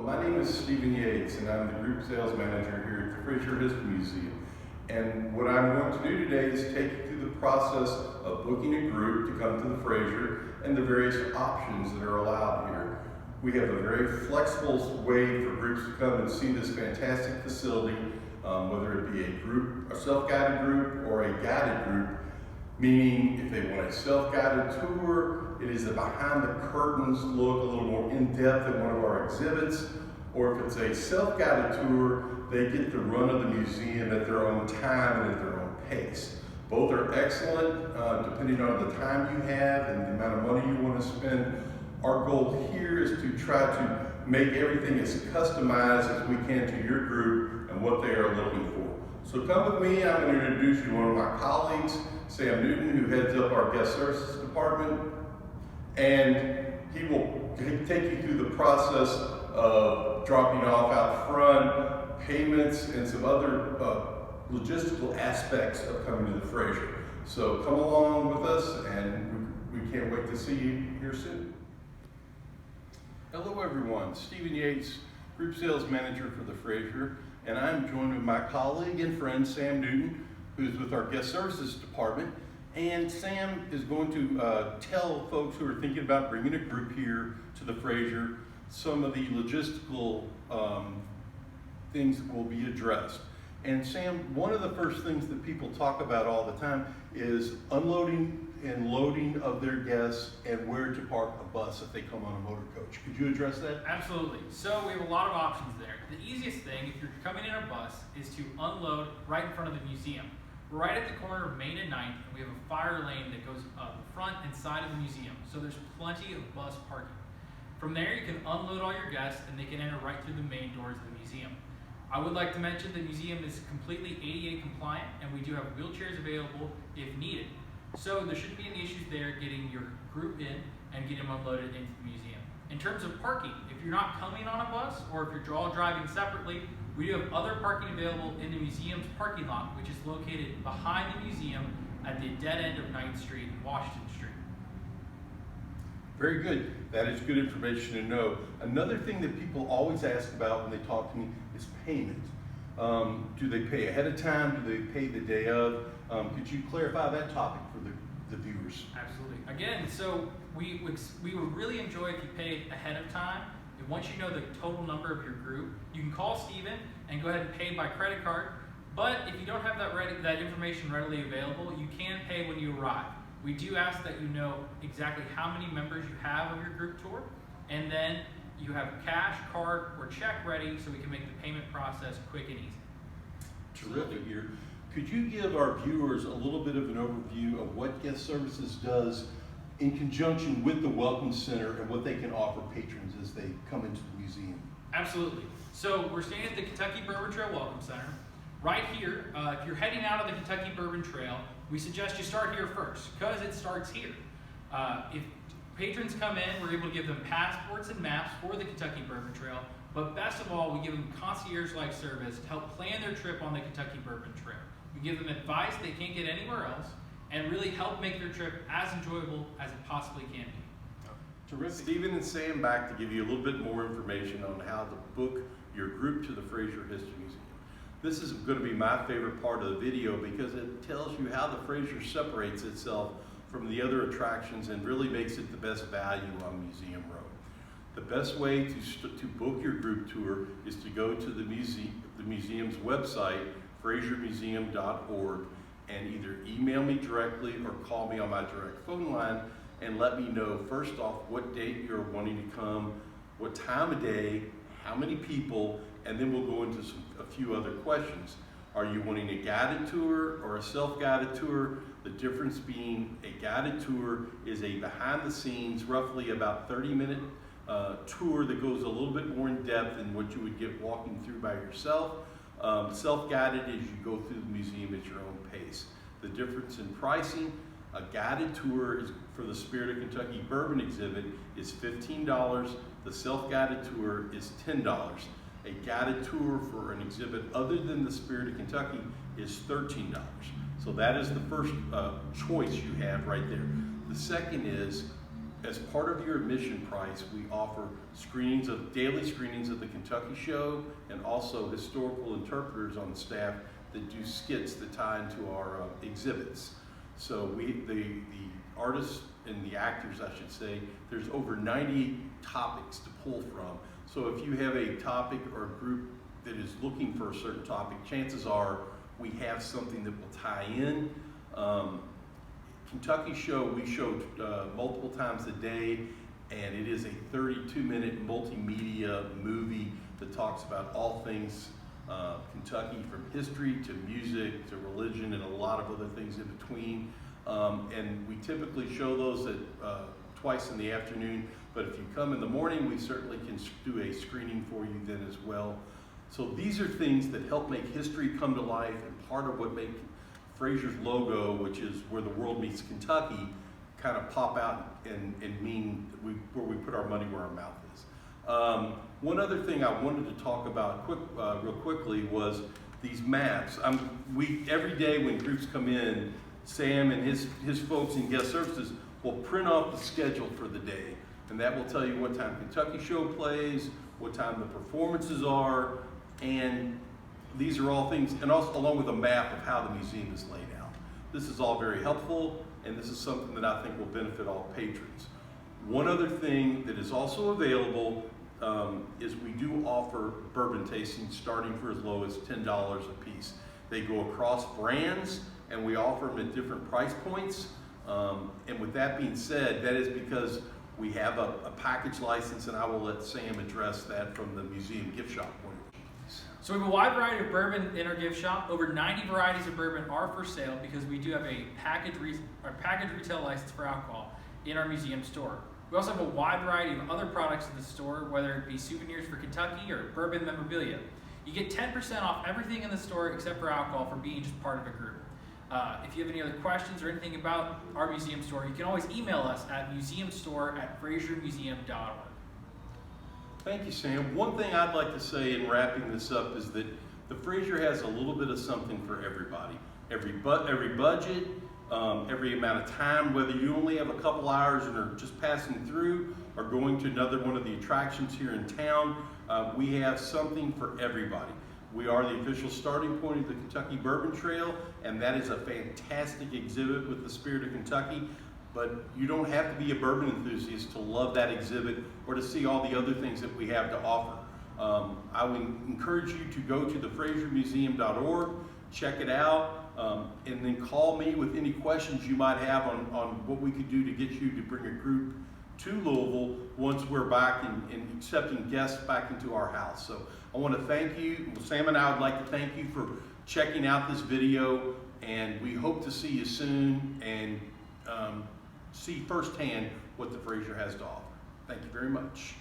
My name is Stephen Yates, and I'm the Group Sales Manager here at the Frazier History Museum. And what I'm going to do today is take you through the process of booking a group to come to the Frazier and the various options that are allowed here. We have a very flexible way for groups to come and see this fantastic facility, whether it be a self-guided group or a guided group, meaning if they want a self-guided tour, it is a behind the curtains look, a little more in-depth than one of our exhibits, or if it's a self-guided tour, they get the run of the museum at their own time and at their own pace. Both are excellent, depending on the time you have and the amount of money you want to spend. Our goal here is to try to make everything as customized as we can to your group and what they are looking for. So come with me, I'm going to introduce you to one of my colleagues, Sam Newton, who heads up our guest services department, and he will take you through the process of dropping off out front, payments, and some other logistical aspects of coming to the Frazier. So come along with us, and we can't wait to see you here soon. Hello everyone, Stephen Yates, Group Sales Manager for the Frazier, and I'm joined with my colleague and friend Sam Newton, who's with our Guest Services Department. And Sam is going to tell folks who are thinking about bringing a group here to the Frazier some of the logistical things that will be addressed. And Sam, one of the first things that people talk about all the time is unloading and loading of their guests and where to park a bus if they come on a motor coach. Could you address that? Absolutely. So we have a lot of options there. The easiest thing, if you're coming in a bus, is to unload right in front of the museum. We're right at the corner of Main and 9th, and we have a fire lane that goes up the front and side of the museum. So there's plenty of bus parking. From there, you can unload all your guests, and they can enter right through the main doors of the museum. I would like to mention the museum is completely ADA compliant, and we do have wheelchairs available if needed. So there shouldn't be any issues there getting your group in and getting them unloaded into the museum. In terms of parking, if you're not coming on a bus, or if you're all driving separately, we do have other parking available in the museum's parking lot, which is located behind the museum at the dead end of 9th Street and Washington Street. Very good. That is good information to know. Another thing that people always ask about when they talk to me is payment. Do they pay ahead of time? Do they pay the day of? Could you clarify that topic for the viewers? Absolutely. Again, so we would really enjoy if you paid ahead of time. And once you know the total number of your group, you can call Stephen and go ahead and pay by credit card. But if you don't have that information readily available, you can pay when you arrive. We do ask that you know exactly how many members you have of your group tour, and then you have cash, card, or check ready so we can make the payment process quick and easy. Terrific here. Could you give our viewers a little bit of an overview of what Guest Services does in conjunction with the Welcome Center and what they can offer patrons as they come into the museum? Absolutely. So we're staying at the Kentucky Bourbon Trail Welcome Center. Right here, if you're heading out of the Kentucky Bourbon Trail, we suggest you start here first, because it starts here. If patrons come in, we're able to give them passports and maps for the Kentucky Bourbon Trail, but best of all, we give them concierge-like service to help plan their trip on the Kentucky Bourbon Trail. We give them advice they can't get anywhere else, and really help make their trip as enjoyable as it possibly can be. Terrific. Stephen and Sam back to give you a little bit more information on how to book your group to the Frazier History Museum. This is going to be my favorite part of the video because it tells you how the Frazier separates itself from the other attractions and really makes it the best value on Museum Road. The best way to book your group tour is to go to the museum's website, fraziermuseum.org, and either email me directly or call me on my direct phone line and let me know first off what date you're wanting to come, what time of day, how many people, and then we'll go into a few other questions. Are you wanting a guided tour or a self-guided tour? The difference being a guided tour is a behind the scenes, roughly about 30-minute tour that goes a little bit more in depth than what you would get walking through by yourself. Self-guided is you go through the museum at your own pace. The difference in pricing, a guided tour is for the Spirit of Kentucky Bourbon exhibit is $15. The self-guided tour is $10. A guided tour for an exhibit other than the Spirit of Kentucky is $13. So that is the first choice you have right there. The second is as part of your admission price, we offer daily screenings of the Kentucky show, and also historical interpreters on staff that do skits that tie into our exhibits. So the artists and the actors, I should say, there's over 90 topics to pull from. So if you have a topic or a group that is looking for a certain topic, chances are we have something that will tie in. Kentucky show, we showed multiple times a day, and it is a 32-minute multimedia movie that talks about all things Kentucky, from history to music to religion and a lot of other things in between. And we typically show those at twice in the afternoon, but if you come in the morning, we certainly can do a screening for you then as well. So these are things that help make history come to life, and part of what make Frazier's logo, which is where the world meets Kentucky, kind of pop out and mean where we put our money where our mouth is. One other thing I wanted to talk about real quickly was these maps. Every day when groups come in, Sam and his folks in guest services will print off the schedule for the day, and that will tell you what time Kentucky show plays, what time the performances are, and these are all things, and also along with a map of how the museum is laid out. This is all very helpful, and this is something that I think will benefit all patrons. One other thing that is also available is we do offer bourbon tastings starting for as low as $10 a piece. They go across brands, and we offer them at different price points. And with that being said, that is because we have a package license, and I will let Sam address that from the museum gift shop point of view. So we have a wide variety of bourbon in our gift shop. Over 90 varieties of bourbon are for sale because we do have a package retail license for alcohol in our museum store. We also have a wide variety of other products in the store, whether it be souvenirs for Kentucky or bourbon memorabilia. You get 10% off everything in the store except for alcohol for being just part of a group. If you have any other questions or anything about our museum store, you can always email us at museumstore@fraziermuseum.org. Thank you, Sam. One thing I'd like to say in wrapping this up is that the Frazier has a little bit of something for everybody. Every budget, every amount of time, whether you only have a couple hours and are just passing through or going to another one of the attractions here in town, we have something for everybody. We are the official starting point of the Kentucky Bourbon Trail, and that is a fantastic exhibit with the spirit of Kentucky. But you don't have to be a bourbon enthusiast to love that exhibit or to see all the other things that we have to offer. I would encourage you to go to thefraziermuseum.org, check it out, and then call me with any questions you might have on what we could do to get you to bring a group to Louisville once we're back and accepting guests back into our house. So I want to thank you. Sam and I would like to thank you for checking out this video, and we hope to see you soon and see firsthand what the Frazier has to offer. Thank you very much.